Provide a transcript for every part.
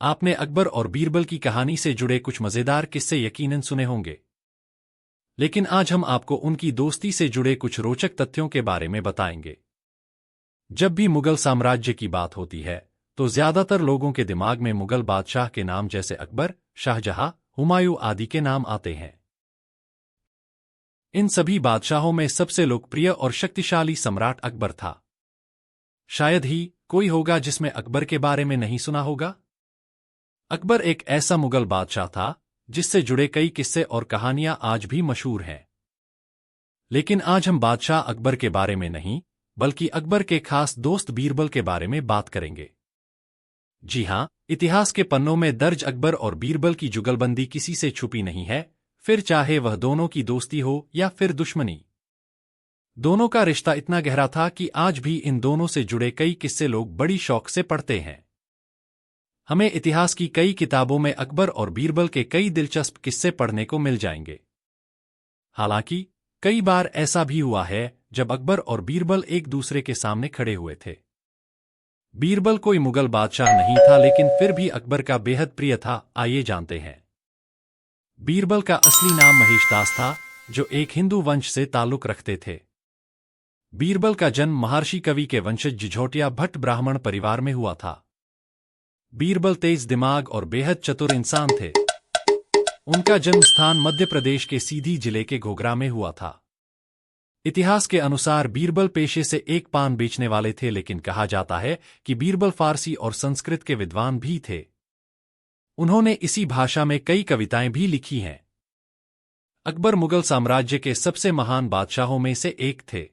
आपने अकबर और बीरबल की कहानी से जुड़े कुछ मजेदार किस्से यकीनन सुने होंगे, लेकिन आज हम आपको उनकी दोस्ती से जुड़े कुछ रोचक तथ्यों के बारे में बताएंगे। जब भी मुगल साम्राज्य की बात होती है, तो ज्यादातर लोगों के दिमाग में मुगल बादशाह के नाम जैसे अकबर, शाहजहां, हुमायूं आदि के नाम आते हैं। इन सभी बादशाहों में सबसे लोकप्रिय और शक्तिशाली सम्राट अकबर था। शायद ही कोई होगा जिसमें अकबर के बारे में नहीं सुना होगा। अकबर एक ऐसा मुगल बादशाह था जिससे जुड़े कई किस्से और कहानियां आज भी मशहूर हैं। लेकिन आज हम बादशाह अकबर के बारे में नहीं, बल्कि अकबर के खास दोस्त बीरबल के बारे में बात करेंगे। जी हां, इतिहास के पन्नों में दर्ज अकबर और बीरबल की जुगलबंदी किसी से छुपी नहीं है, फिर चाहे वह दोनों की दोस्ती हो या फिर दुश्मनी। दोनों का रिश्ता इतना गहरा था कि आज भी इन दोनों से जुड़े कई किस्से लोग बड़ी शौक से पढ़ते हैं। हमें इतिहास की कई किताबों में अकबर और बीरबल के कई दिलचस्प किस्से पढ़ने को मिल जाएंगे। हालांकि कई बार ऐसा भी हुआ है जब अकबर और बीरबल एक दूसरे के सामने खड़े हुए थे। बीरबल कोई मुगल बादशाह नहीं था, लेकिन फिर भी अकबर का बेहद प्रिय था। आइए जानते हैं। बीरबल का असली नाम महेशदास था, जो एक हिंदू वंश से ताल्लुक रखते थे। बीरबल का जन्म महर्षि कवि के वंशज जिझोटिया भट्ट ब्राह्मण परिवार में हुआ था। बीरबल तेज दिमाग और बेहद चतुर इंसान थे। उनका जन्म स्थान मध्य प्रदेश के सीधी जिले के घोघरा में हुआ था। इतिहास के अनुसार बीरबल पेशे से एक पान बेचने वाले थे, लेकिन कहा जाता है कि बीरबल फारसी और संस्कृत के विद्वान भी थे। उन्होंने इसी भाषा में कई कविताएं भी लिखी हैं। अकबर मुगल साम्राज्य के सबसे महान बादशाहों में से एक थे।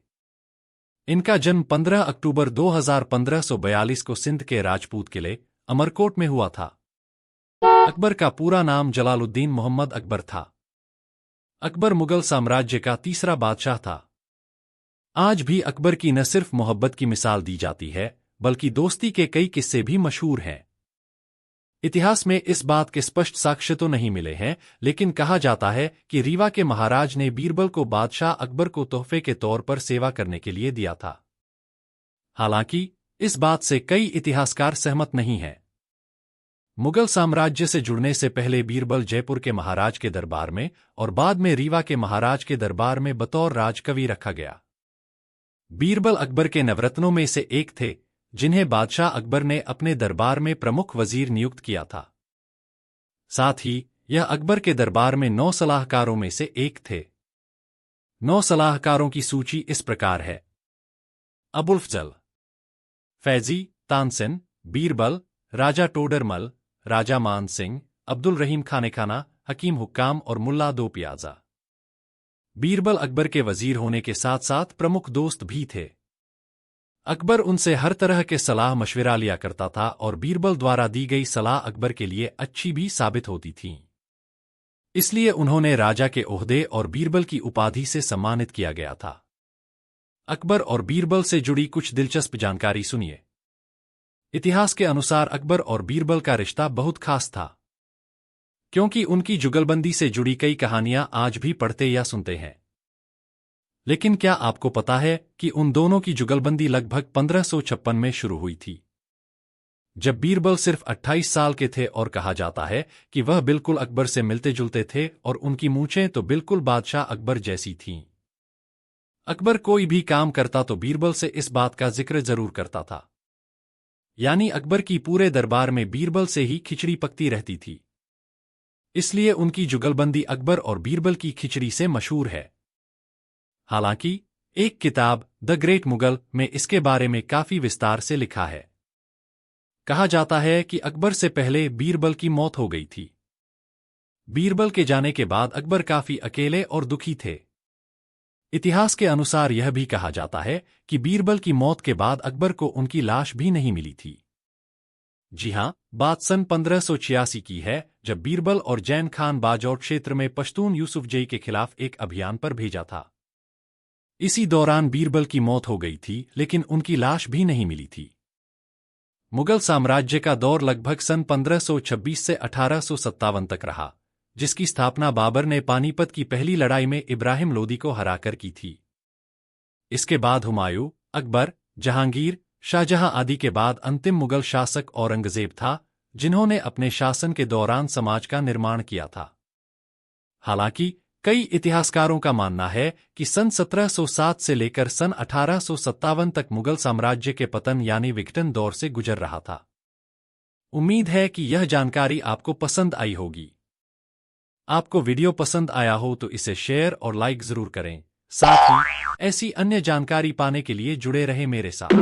इनका जन्म 15 अक्टूबर 1542 को सिंध के राजपूत किले अमरकोट में हुआ था। अकबर का पूरा नाम जलालुद्दीन मोहम्मद अकबर था। अकबर मुगल साम्राज्य का तीसरा बादशाह था। आज भी अकबर की न सिर्फ मोहब्बत की मिसाल दी जाती है, बल्कि दोस्ती के कई किस्से भी मशहूर हैं। इतिहास में इस बात के स्पष्ट साक्ष्य तो नहीं मिले हैं, लेकिन कहा जाता है कि रीवा के महाराज ने बीरबल को बादशाह अकबर को तोहफे के तौर पर सेवा करने के लिए दिया था। हालांकि इस बात से कई इतिहासकार सहमत नहीं हैं। मुगल साम्राज्य से जुड़ने से पहले बीरबल जयपुर के महाराज के दरबार में और बाद में रीवा के महाराज के दरबार में बतौर राजकवि रखा गया। बीरबल अकबर के नवरत्नों में से एक थे, जिन्हें बादशाह अकबर ने अपने दरबार में प्रमुख वजीर नियुक्त किया था। साथ ही यह अकबर के दरबार में 9 सलाहकारों में से एक थे। 9 सलाहकारों की सूची इस प्रकार है: अबुल फजल, फैजी, तानसेन, बीरबल, राजा टोडरमल, राजा मान सिंह, अब्दुल रहीम खानेखाना, हकीम हुक्काम और मुल्ला दो प्याजा। बीरबल अकबर के वजीर होने के साथ साथ प्रमुख दोस्त भी थे। अकबर उनसे हर तरह के सलाह मशविरा लिया करता था और बीरबल द्वारा दी गई सलाह अकबर के लिए अच्छी भी साबित होती थी। इसलिए उन्होंने राजा के ओहदे और बीरबल की उपाधि से सम्मानित किया गया था। अकबर और बीरबल से जुड़ी कुछ दिलचस्प जानकारी सुनिए। इतिहास के अनुसार अकबर और बीरबल का रिश्ता बहुत खास था, क्योंकि उनकी जुगलबंदी से जुड़ी कई कहानियां आज भी पढ़ते या सुनते हैं। लेकिन क्या आपको पता है कि उन दोनों की जुगलबंदी लगभग 1556 में शुरू हुई थी, जब बीरबल सिर्फ 28 साल के थे, और कहा जाता है कि वह बिल्कुल अकबर से मिलते जुलते थे और उनकी मूंछें तो बिल्कुल बादशाह अकबर जैसी थीं। अकबर कोई भी काम करता तो बीरबल से इस बात का जिक्र जरूर करता था। यानी अकबर की पूरे दरबार में बीरबल से ही खिचड़ी पकती रहती थी। इसलिए उनकी जुगलबंदी अकबर और बीरबल की खिचड़ी से मशहूर है। हालांकि एक किताब द ग्रेट मुगल में इसके बारे में काफी विस्तार से लिखा है। कहा जाता है कि अकबर से पहले बीरबल की मौत हो गई थी। बीरबल के जाने के बाद अकबर काफी अकेले और दुखी थे। इतिहास के अनुसार यह भी कहा जाता है कि बीरबल की मौत के बाद अकबर को उनकी लाश भी नहीं मिली थी। जी हां, बात सन 1586 की है, जब बीरबल और जैन खान बाजौर क्षेत्र में पश्तून यूसुफजई के खिलाफ एक अभियान पर भेजा था। इसी दौरान बीरबल की मौत हो गई थी, लेकिन उनकी लाश भी नहीं मिली थी। मुगल साम्राज्य का दौर लगभग सन 1526 से 1857 तक रहा, जिसकी स्थापना बाबर ने पानीपत की पहली लड़ाई में इब्राहिम लोदी को हराकर की थी। इसके बाद हुमायूं, अकबर, जहांगीर, शाहजहां आदि के बाद अंतिम मुगल शासक औरंगजेब था, जिन्होंने अपने शासन के दौरान समाज का निर्माण किया था। हालांकि कई इतिहासकारों का मानना है कि सन 1707 से लेकर सन 1857 तक मुगल साम्राज्य के पतन यानी विघटन दौर से गुजर रहा था। उम्मीद है कि यह जानकारी आपको पसंद आई होगी। आपको वीडियो पसंद आया हो तो इसे शेयर और लाइक जरूर करें। साथ ही ऐसी अन्य जानकारी पाने के लिए जुड़े रहे मेरे साथ।